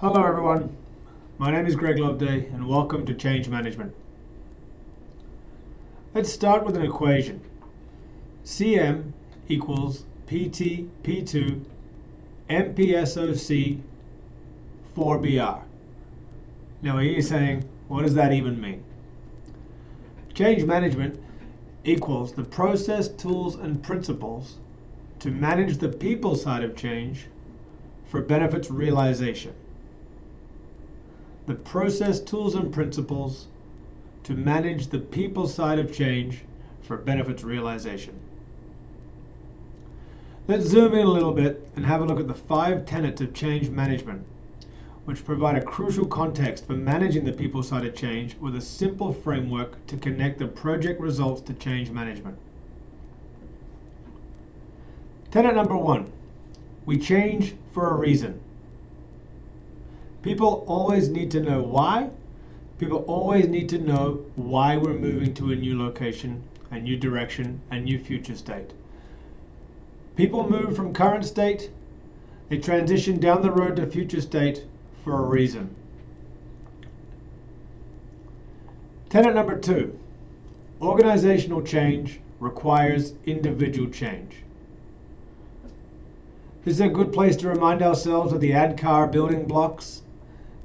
Hello everyone, my name is Greg Loveday and welcome to Change Management. Let's start with an equation. CM equals PT P2 MPSOC 4BR. Now you're saying, what does that even mean? Change management equals the process, tools, and principles to manage the people side of change for benefits realization. The process, tools, and principles to manage the people side of change for benefits realization. Let's zoom in a little bit and have a look at the 5 tenets of change management, which provide a crucial context for managing the people side of change with a simple framework to connect the project results to change management. Tenet number 1, we change for a reason. People always need to know why. People always need to know why we're moving to a new location, a new direction, a new future state. People move from current state, they transition down the road to future state for a reason. Tenet number 2, organizational change requires individual change. This is a good place to remind ourselves of the ADKAR building blocks,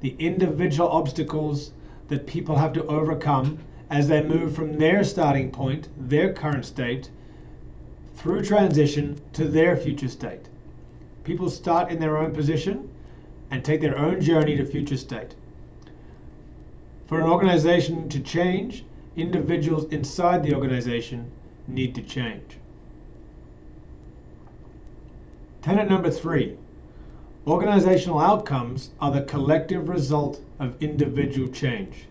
the individual obstacles that people have to overcome as they move from their starting point, their current state, through transition to their future state. People start in their own position and take their own journey to future state. For an organization to change, individuals inside the organization need to change. Tenet number 3, organizational outcomes are the collective result of individual change.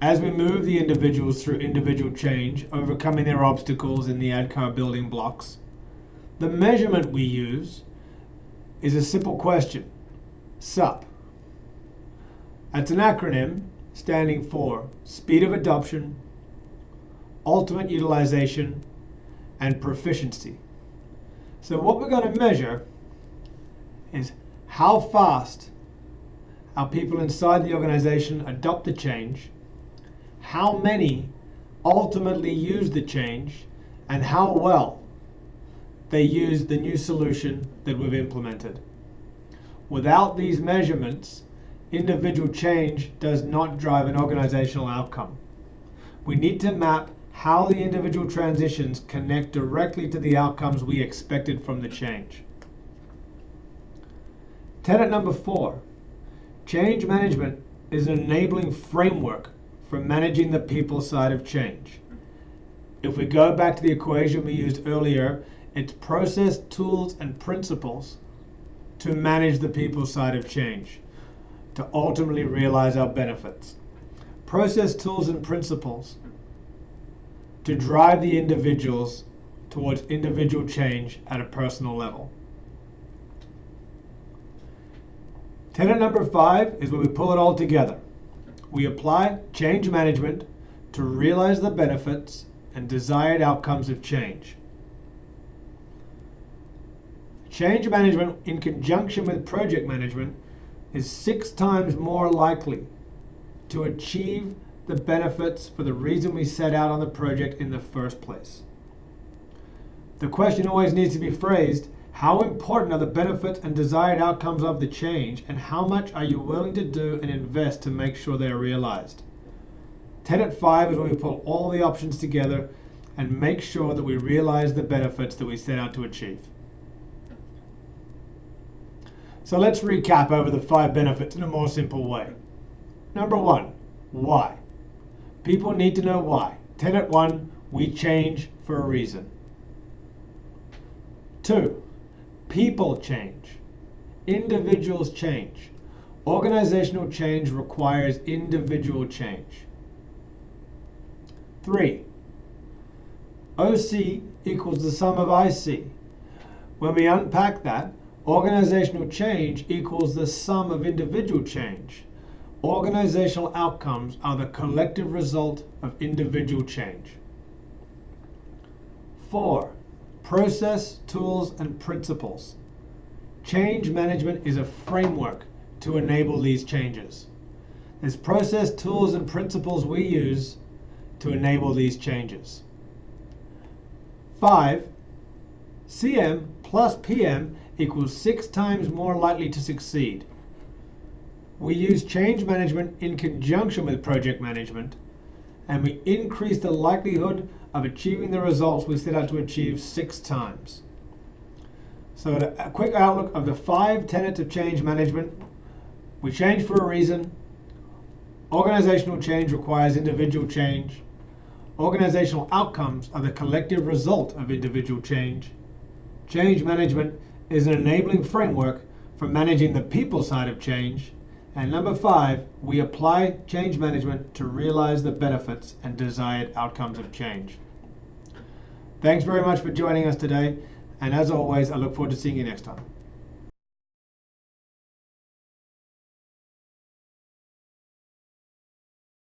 As we move the individuals through individual change, overcoming their obstacles in the ADKAR building blocks, the measurement we use is a simple question, SUP. That's an acronym standing for speed of adoption, ultimate utilization, and proficiency. So what we're going to measure is how fast our people inside the organization adopt the change, how many ultimately use the change, and how well they use the new solution that we've implemented. Without these measurements, individual change does not drive an organizational outcome. We need to map how the individual transitions connect directly to the outcomes we expected from the change. Tenet number 4, change management is an enabling framework for managing the people side of change. If we go back to the equation we used earlier, it's process, tools, and principles to manage the people side of change, to ultimately realize our benefits. Process, tools, and principles to drive the individuals towards individual change at a personal level. Tenet number 5 is where we pull it all together. We apply change management to realize the benefits and desired outcomes of change. Change management in conjunction with project management is 6 times more likely to achieve the benefits for the reason we set out on the project in the first place. The question always needs to be phrased, how important are the benefits and desired outcomes of the change, and how much are you willing to do and invest to make sure they are realized? Tenet 5 is where we pull all the options together and make sure that we realize the benefits that we set out to achieve. So let's recap over the 5 benefits in a more simple way. Number 1, why? People need to know why. Tenet 1, we change for a reason. 2, people change. Individuals change. Organizational change requires individual change. 3, OC equals the sum of IC. When we unpack that, organizational change equals the sum of individual change. Organizational outcomes are the collective result of individual change. 4, process, tools, and principles. Change management is a framework to enable these changes. There's process, tools, and principles we use to enable these changes. 5. CM plus PM equals 6 times more likely to succeed. We use change management in conjunction with project management, and we increase the likelihood of achieving the results we set out to achieve 6 times. So a quick outlook of the 5 tenets of change management. We change for a reason. Organizational change requires individual change. Organizational outcomes are the collective result of individual change. Change management is an enabling framework for managing the people side of change. And number 5, we apply change management to realize the benefits and desired outcomes of change. Thanks very much for joining us today. And as always, I look forward to seeing you next time.